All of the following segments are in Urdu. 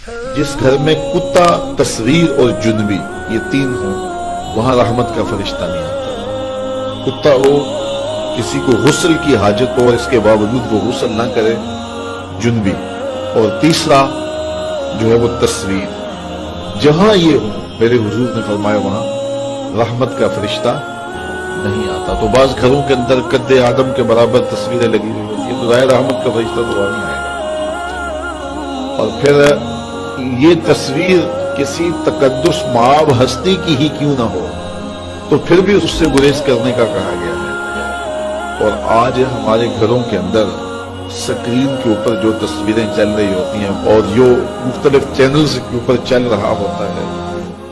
جس گھر میں کتا، تصویر اور جنبی یہ تین ہوں وہاں رحمت کا فرشتہ نہیں آتا۔ کتا ہو، کسی کو غسل کی حاجت ہو اور اس کے باوجود وہ غسل نہ کرے، جنبی، اور تیسرا جو ہے وہ تصویر، جہاں یہ ہو میرے حضور نے فرمایا وہاں رحمت کا فرشتہ نہیں آتا۔ تو بعض گھروں کے اندر قد آدم کے برابر تصویریں لگی ہوئی ہوتی ہیں، تو ظاہر رحمت کا فرشتہ تو وہاں نہیں آئے گا۔ اور پھر یہ تصویر کسی تقدس مآب ہستی کی ہی کیوں نہ ہو تو پھر بھی اس سے گریز کرنے کا کہا گیا ہے۔ اور آج ہمارے گھروں کے اندر سکرین کے اوپر جو تصویریں چل رہی ہوتی ہیں اور جو مختلف چینلز کے اوپر چل رہا ہوتا ہے،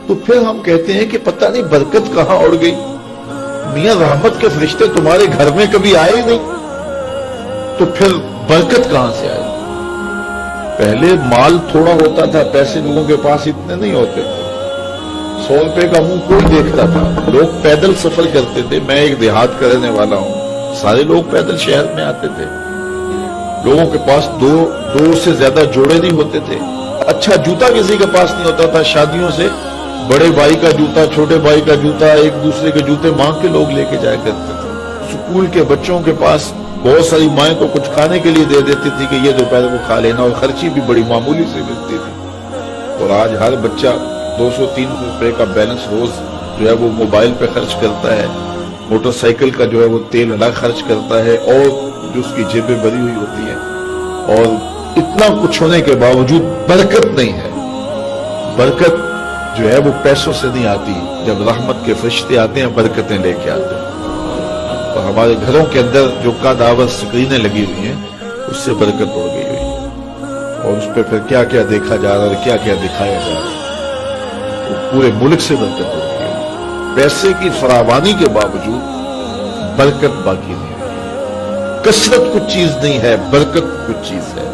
تو پھر ہم کہتے ہیں کہ پتہ نہیں برکت کہاں اڑ گئی، میاں رحمت کے فرشتے تمہارے گھر میں کبھی آئے ہی نہیں، تو پھر برکت کہاں سے آئی؟ پہلے مال تھوڑا ہوتا تھا، پیسے لوگوں کے پاس اتنے نہیں ہوتے تھے، 100 روپے کا منہ کوئی دیکھتا تھا، لوگ پیدل سفر کرتے تھے۔ میں ایک دیہات کا رہنے والا ہوں، سارے لوگ پیدل شہر میں آتے تھے، لوگوں کے پاس دو سے زیادہ جوڑے نہیں ہوتے تھے، اچھا جوتا کسی کے پاس نہیں ہوتا تھا، شادیوں سے بڑے بھائی کا جوتا، چھوٹے بھائی کا جوتا، ایک دوسرے کے جوتے مانگ کے لوگ لے کے جایا کرتے تھے۔ سکول کے بچوں کے پاس بہت ساری مائیں تو کچھ کھانے کے لیے دے دیتی تھی کہ یہ دوپہر کو کھا لینا، اور خرچی بھی بڑی معمولی سے ملتی تھی۔ اور آج ہر بچہ 200-300 روپے کا بیلنس روز جو ہے وہ موبائل پہ خرچ کرتا ہے، موٹر سائیکل کا جو ہے وہ تیل الگ خرچ کرتا ہے، اور جو اس کی جیبیں بھری ہوئی ہوتی ہیں، اور اتنا کچھ ہونے کے باوجود برکت نہیں ہے۔ برکت جو ہے وہ پیسوں سے نہیں آتی، جب رحمت کے فرشتے آتے ہیں برکتیں لے کے آتے ہیں۔ اور ہمارے گھروں کے اندر جو قداور سکرینیں لگی ہوئی ہیں اس سے برکت اڑ گئی ہوئی ہے، اور اس پہ پھر کیا کیا دیکھا جا رہا ہے اور کیا کیا دکھایا جا رہا ہے، وہ پورے ملک سے برکت اڑ گئی ہے۔ پیسے کی فراوانی کے باوجود برکت باقی نہیں ہے۔ کثرت کچھ چیز نہیں ہے، برکت کچھ چیز ہے۔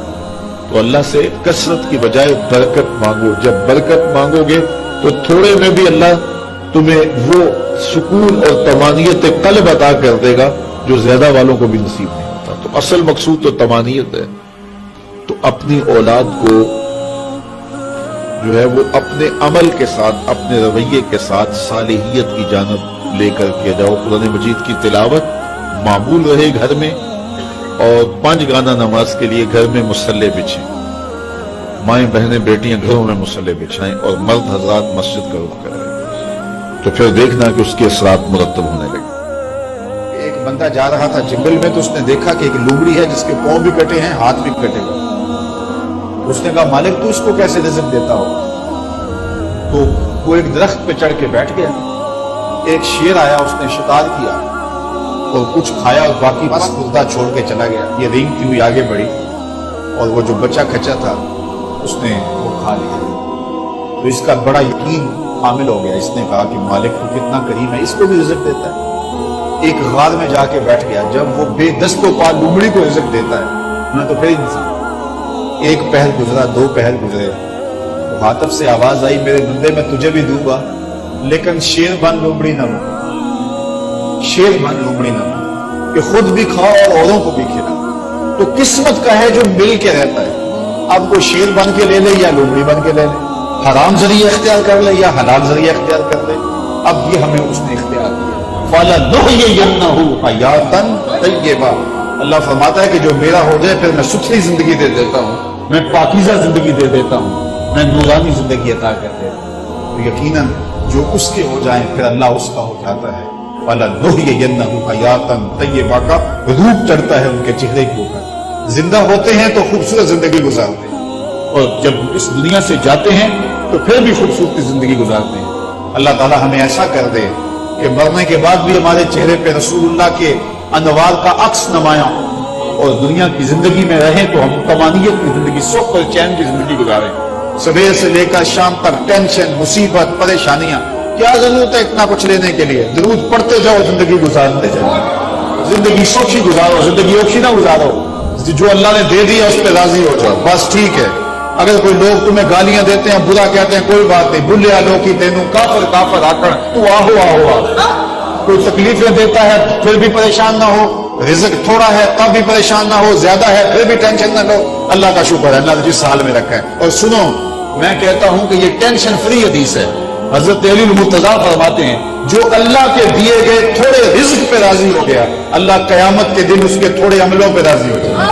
تو اللہ سے کثرت کی بجائے برکت مانگو۔ جب برکت مانگو گے تو تھوڑے میں بھی اللہ تمہیں وہ سکون اور طمانینت قلب عطا کر دے گا جو زیادہ والوں کو بھی نصیب نہیں ہوتا۔ تو اصل مقصود تو طمانینت ہے۔ تو اپنی اولاد کو جو ہے وہ اپنے عمل کے ساتھ، اپنے رویے کے ساتھ صالحیت کی جانب لے کر کے جاؤ۔ قرآن مجید کی تلاوت معمول رہے گھر میں، اور 5 گانا نماز کے لیے گھر میں مصلے بچھیں، مائیں بہنیں بیٹیاں گھروں میں مصلے بچھائیں، اور مرد حضرات مسجد کا رخ کریں، تو پھر دیکھنا کہ اس کے اثرات مرتب ہونے لگے۔ ایک بندہ جا رہا تھا جنگل میں، تو اس نے دیکھا کہ ایک لومڑی ہے جس کے پاؤں بھی کٹے ہیں، ہاتھ بھی کٹے ہوئے۔ اس نے کہا مالک تو اس کو کیسے رزق دیتا ہو؟ تو وہ ایک درخت پہ چڑھ کے بیٹھ گیا، ایک شیر آیا، اس نے شکار کیا اور کچھ کھایا، اور باقی بس مردہ چھوڑ کے چلا گیا۔ یہ رینگتی ہوئی آگے بڑھی، اور وہ جو بچہ کھچا تھا اس نے وہ کھا لیا۔ تو اس کا بڑا یقین حامل ہو گیا، اس نے کہا کہ مالک تو کتنا کریم ہے، اس کو بھی رزق دیتا ہے۔ ایک غار میں جا کے بیٹھ گیا، جب وہ بے دست و پا لومڑی کو رزق دیتا ہے، میں تو پھر انسان۔ ایک پہر گزرا، 2 پہر گزرے، مخاطب سے آواز آئی میرے بندے میں تجھے بھی دوں گا، لیکن شیر بن لومڑی نہ بن، شیر بن لومڑی نہ بن کہ خود بھی کھاؤ اور اوروں کو بھی کھلا۔ تو قسمت کا ہے جو مل کے رہتا ہے، اب وہ شیر بن کے لے لے یا لومڑی بن کے لے لے، حرام ذریعہ اختیار کر لے یا حلال ذریعہ اختیار کر لے، اب یہ ہمیں اس نے اختیار کیا۔ فَلَنُحْيِيَنَّهُ حَيَاةً طَيِّبَةً، اللہ فرماتا ہے کہ جو میرا ہو جائے پھر میں ستھری زندگی دے دیتا ہوں، میں پاکیزہ زندگی دے دیتا ہوں، میں نورانی زندگی عطا کر دیتا ہوں۔ تو یقیناً جو اس کے ہو جائیں پھر اللہ اس کا ہو جاتا ہے۔ فَلَنُحْيِيَنَّهُ حَيَاةً طَيِّبَةً کا روپ چڑھتا ہے ان کے چہرے کے اوپر، زندہ ہوتے ہیں تو خوبصورت زندگی گزارتے ہیں، اور جب اس دنیا سے جاتے ہیں تو پھر بھی خوبصورت زندگی گزارتے ہیں۔ اللہ تعالیٰ ہمیں ایسا کر دے کہ مرنے کے بعد بھی ہمارے چہرے پہ رسول اللہ کے انوار کا عکس نمایاں ہو، اور دنیا کی زندگی میں رہیں تو ہم طمانینت کی زندگی، سکھ اور چین کی زندگی گزاریں۔ صبح سے لے کر شام تک ٹینشن، مصیبت، پریشانیاں، کیا ضرورت ہے اتنا کچھ لینے کے لیے؟ درود پڑھتے جاؤ، زندگی گزارتے جاؤ، زندگی سوچی گزارو، زندگی اوکھی نہ گزارو، جو اللہ نے دے دیا اس پہ راضی ہو جاؤ، بس ٹھیک ہے۔ اگر کوئی لوگ تمہیں گالیاں دیتے ہیں، برا کہتے ہیں، کوئی بات نہیں، بھلیا لو کی تینوں کافر کافر آکڑ تو آہو آہو آ۔ کوئی تکلیفیں دیتا ہے پھر بھی پریشان نہ ہو، رزق تھوڑا ہے تب بھی پریشان نہ ہو، زیادہ ہے پھر بھی ٹینشن نہ لو، اللہ کا شکر ہے اللہ نے جس حال میں رکھا ہے۔ اور سنو، میں کہتا ہوں کہ یہ ٹینشن فری حدیث ہے. حضرت علی المرتضیٰ فرماتے ہیں جو اللہ کے دیے گئے تھوڑے رزق پہ راضی ہو گیا اللہ قیامت کے دن اس کے تھوڑے عملوں پہ راضی ہو گیا.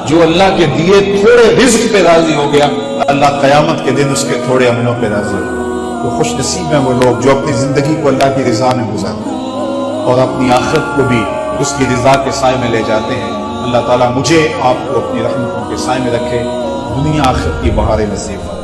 جو اللہ کے دیے تھوڑے رزق پہ راضی ہو گیا اللہ قیامت کے دن اس کے تھوڑے عملوں پہ راضی ہو گیا. تو خوش نصیب ہیں وہ لوگ جو اپنی زندگی کو اللہ کی رضا میں گزارتے ہیں اور اپنی آخرت کو بھی اس کی رضا کے سائے میں لے جاتے ہیں. اللہ تعالیٰ مجھے آپ کو اپنی رحمتوں کے سائے میں رکھے, دنیا آخرت کی بہاریں نصیب فرمائے.